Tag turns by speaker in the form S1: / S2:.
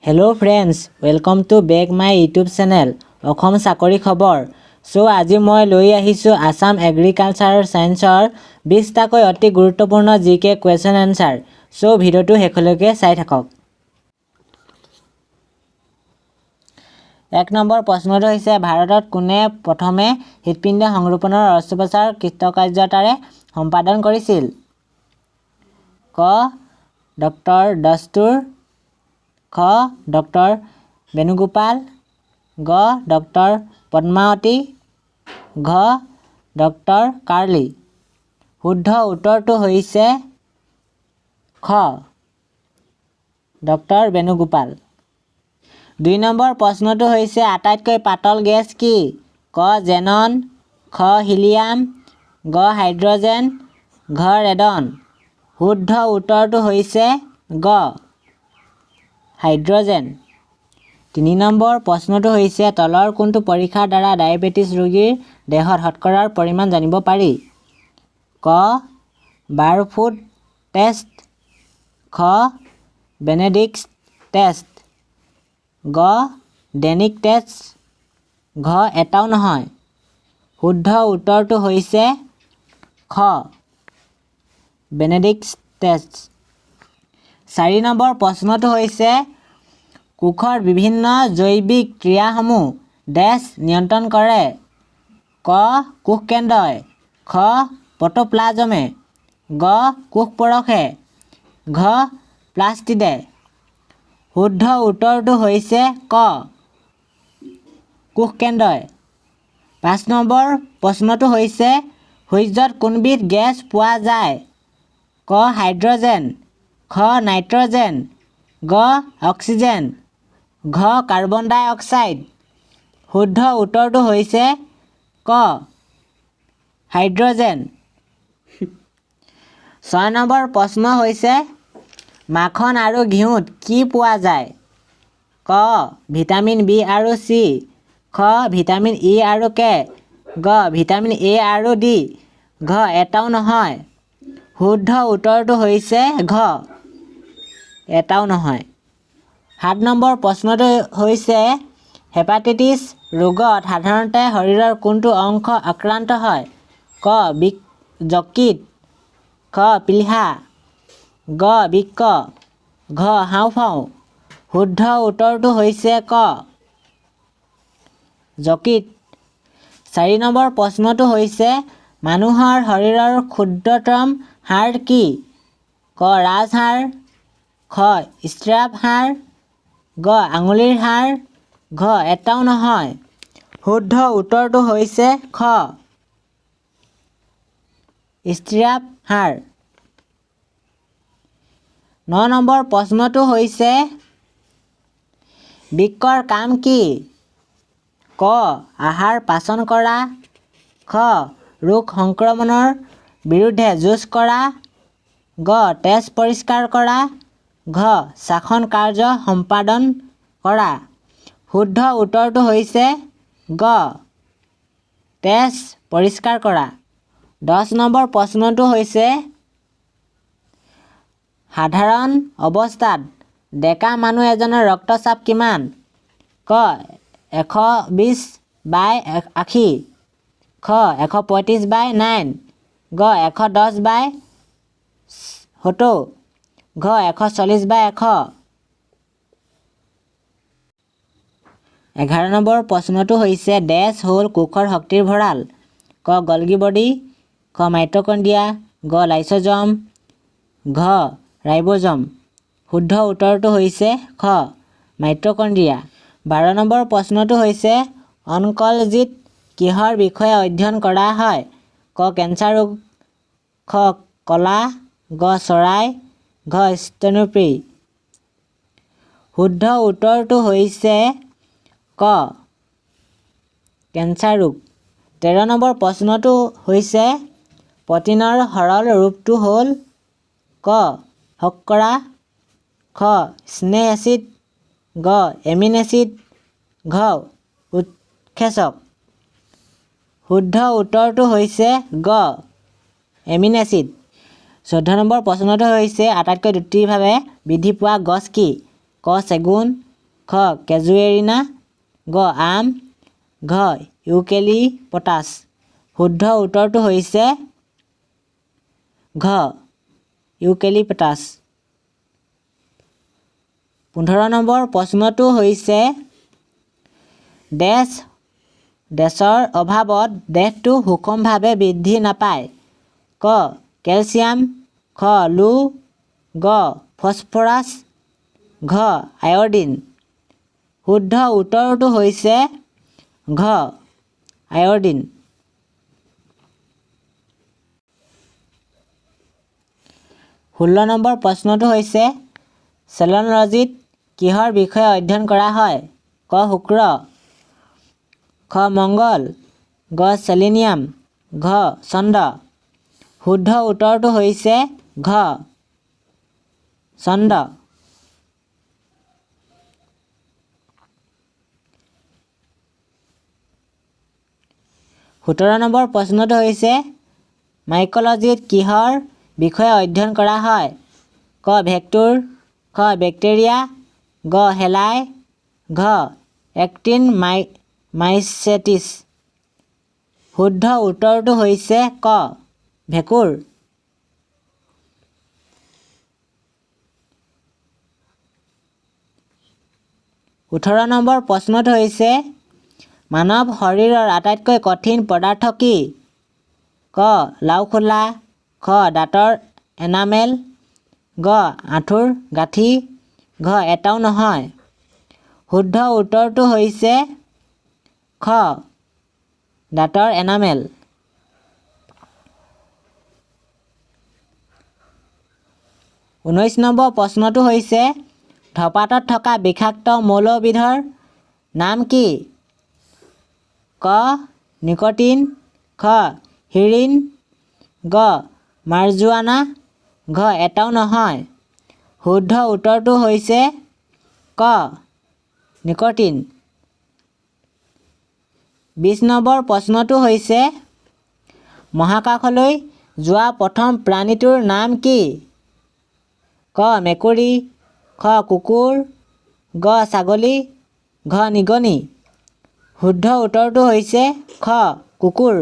S1: Hello friends, welcome to back my YouTube channel Assam চাকৰি খবৰ। আজি মই লৈ আহিছো আসাম এগ্ৰিকালচাৰ সায়েন্সৰ 20টাকৈ অতি গুৰুত্বপূৰ্ণ জিকে কোৱেশ্চন আনসাৰ। ভিডিওটো শেষলৈকে চাই থাকক। 1 নম্বৰ প্ৰশ্নটো হৈছে ভাৰতত কোনে প্ৰথমে হৃদপিণ্ড সংৰোপণৰ অস্ত্ৰোপচাৰ কৃতকাৰ্যতাৰে সম্পাদন কৰিছিল? ক ডক্টৰ দস্তুৰ, খ ডক্টৰ বেণুগোপাল, গ ডক্টৰ পদ্মাৱতী, ঘ ডক্টৰ কাৰ্লি। শুদ্ধ উত্তৰটো হৈছে খ ডক্টৰ বেণুগোপাল। 2 নম্বৰ প্ৰশ্নটো হৈছে আটাইতকৈ পাতল গেছ কি? ক জেনন, খ হিলিয়াম, গ হাইড্ৰজেন, ঘ ৰেডন। শুদ্ধ উত্তৰটো হৈছে গ হাইড্ৰজেন। 3 নম্বৰ প্ৰশ্নটো হৈছে তলৰ কোনটো পৰীক্ষাৰ দ্বাৰা ডায়েবেটিছ ৰোগীৰ দেহত শৰ্কৰাৰ পৰিমাণ জানিব পাৰি? ক বাৰফুট টেষ্ট, খ বেনেডিক্ট টেষ্ট, গ ডেনিক টেষ্ট, ঘ এটাও নহয়। শুদ্ধ উত্তৰটো হৈছে খ বেনেডিক্ট টেষ্ট। 4 নম্বৰ প্ৰশ্নটো হৈছে কোষৰ বিভিন্ন জৈৱিক ক্ৰিয়াসমূহ ডেছ নিয়ন্ত্ৰণ কৰে? ক কোষকেন্দ্ৰই, খ প্ৰ'ট'প্লাজমে, গ কোষ পৰশে, ঘ প্লাষ্টিডে। শুদ্ধ উত্তৰটো হৈছে ক কোষকেন্দ্ৰই। 5 নম্বৰ প্ৰশ্নটো হৈছে সূৰ্যত কোনবিধ গেছ পোৱা যায়? ক হাইড্ৰজেন, খ নাইট্ৰজেন, গ অক্সিজেন, ঘ কাৰ্বন ডাই অক্সাইড। শুদ্ধ উত্তৰটো হৈছে ক হাইড্ৰজেন। 6 নম্বৰ প্ৰশ্ন হৈছে মাখন আৰু ঘিউত কি পোৱা যায়? ক ভিটামিন বি আৰু চি, খ ভিটামিন ই আৰু কে, গ ভিটামিন এ আৰু ডি, ঘ এটাও নহয়। শুদ্ধ উত্তৰটো হৈছে ঘ এটাও নহয়। 7 নম্বৰ প্ৰশ্নটো হৈছে হেপাটাইটিছ ৰোগত সাধাৰণতে শৰীৰৰ কোনটো অংশ আক্ৰান্ত হয়? ক যকৃত, খ প্লীহা, গ বৃক্ক, ঘ হাঁওফাঁও। শুদ্ধ উত্তৰটো হৈছে ক যকৃত। 4 নম্বৰ প্ৰশ্নটো হৈছে মানুহৰ শৰীৰৰ ক্ষুদ্ৰতম হাড় কি? ক ৰাজহাড়, খ ষ্ট্ৰেপ হাড়, গ আঙুলিৰ হাড়, ঘ এটাও নহয়। শুদ্ধ উত্তৰটো হৈছে খ ষ্ট্ৰেপ হাড়। 9 নম্বৰ প্ৰশ্নটো হৈছে বৃক্কৰ কাম কি? ক আহাৰ পাচন কৰা, খ ৰোগ সংক্ৰমণৰ বিৰুদ্ধে যুঁজ কৰা, গ তেজ পৰিষ্কাৰ কৰা, ঘ শ্বাসন কাৰ্য সম্পাদন কৰা। শুদ্ধ উত্তৰটো হৈছে গ তেজ পৰিষ্কাৰ কৰা। 10 নম্বৰ প্ৰশ্নটো হৈছে সাধাৰণ অৱস্থাত ডেকা মানুহ এজনৰ ৰক্তচাপ কিমান? ক 120/80, খ 135/9, গ 110/70, ঘ 140/100। 11 নম্বৰ প্ৰশ্নটো হৈছে ডেছ হ'ল কোষৰ শক্তিৰ ভঁৰাল? ক গলগি বডি, খ মাইটকণ্ড্ৰিয়া, গ লাইছ'জম, ঘ ৰাইব'জম। শুদ্ধ উত্তৰটো হৈছে খ মাইটকণ্ড্ৰিয়া। 12 নম্বৰ প্ৰশ্নটো হৈছে অনকলজিত কিহৰ বিষয়ে অধ্যয়ন কৰা হয়? ক কেঞ্চাৰ ৰোগ, খ কলা, গ চৰাই, ঘ স্তন্যপায়ী। শুদ্ধ উত্তৰটো হৈছে ক কেঞ্চাৰ ৰোগ। 13 নম্বৰ প্ৰশ্নটো হৈছে প্ৰটিনৰ সৰল ৰূপটো হ'ল? ক শৰ্কৰা, খ স্নেহ এচিড, গ এমিন এচিড, ঘ উৎসেচক। শুদ্ধ উত্তৰটো হৈছে গ এমিন এচিড। 14 নম্বৰ প্ৰশ্নটো হৈছে আটাইতকৈ দ্ৰুতভাৱে বৃদ্ধি পোৱা গছ কি? ক চেগুন, খ কেজুৱেৰিনা, গ আম, ঘ ইউকেলিপটাছ। শুদ্ধ উত্তৰটো হৈছে ঘ ইউকেলিপটাছ। 15 নম্বৰ প্ৰশ্নটো হৈছে ডেছৰ অভাৱত দেহটো সুষমভাৱে বৃদ্ধি নাপায়। ক কেলছিয়াম, খ লো, গ ফছফৰাছ, ঘ আয়ডিন। শুদ্ধ উত্তৰটো হৈছে ঘ আয়ডিন। 16 নম্বৰ প্ৰশ্নটো হৈছে চেলুল'জিত কিহৰ বিষয়ে অধ্যয়ন কৰা হয়? ক শুক্ৰ, খ মংগল, গ চেলিনিয়াম, ঘ চন্দ্ৰ। শুদ্ধ উত্তৰটো হৈছে ঘ চন্দ্ৰ। 17 নম্বৰ প্ৰশ্নটো হৈছে মাইক'লজিত কিহৰ বিষয়ে অধ্যয়ন কৰা হয়? ক ভেক্টৰ, খ বেক্টেৰিয়া, গ হেলাই, ঘ এক্টিন মাইচেটিছ। শুদ্ধ উত্তৰটো হৈছে ক ভেঁকুৰ। 18 নম্বৰ প্ৰশ্নটো হৈছে মানৱ শৰীৰৰ আটাইতকৈ কঠিন পদাৰ্থ কি? ক লাওখোলা, খ দাঁতৰ এনামেল, গ আঁঠুৰ গাঁঠি, ঘ এটাও নহয়। শুদ্ধ উত্তৰটো হৈছে খ দাঁতৰ এনামেল। 19 নম্বৰ প্ৰশ্নটো হৈছে ধঁপাতত থকা বিষাক্ত মৌলবিধৰ নাম কি? ক নিকটিন, খ হিৰিন, গ মাৰ্জুৱানা, ঘ এটাও নহয়। শুদ্ধ উত্তৰটো হৈছে ক নিকটিন। 20 নম্বৰ প্ৰশ্নটো হৈছে মহাকাশলৈ যোৱা প্ৰথম প্ৰাণীটোৰ নাম কি? ক মেকুৰী, খ কুকুৰ, গ ছাগলী, ঘ নিগনি। শুদ্ধ উত্তৰটো হৈছে খ কুকুৰ।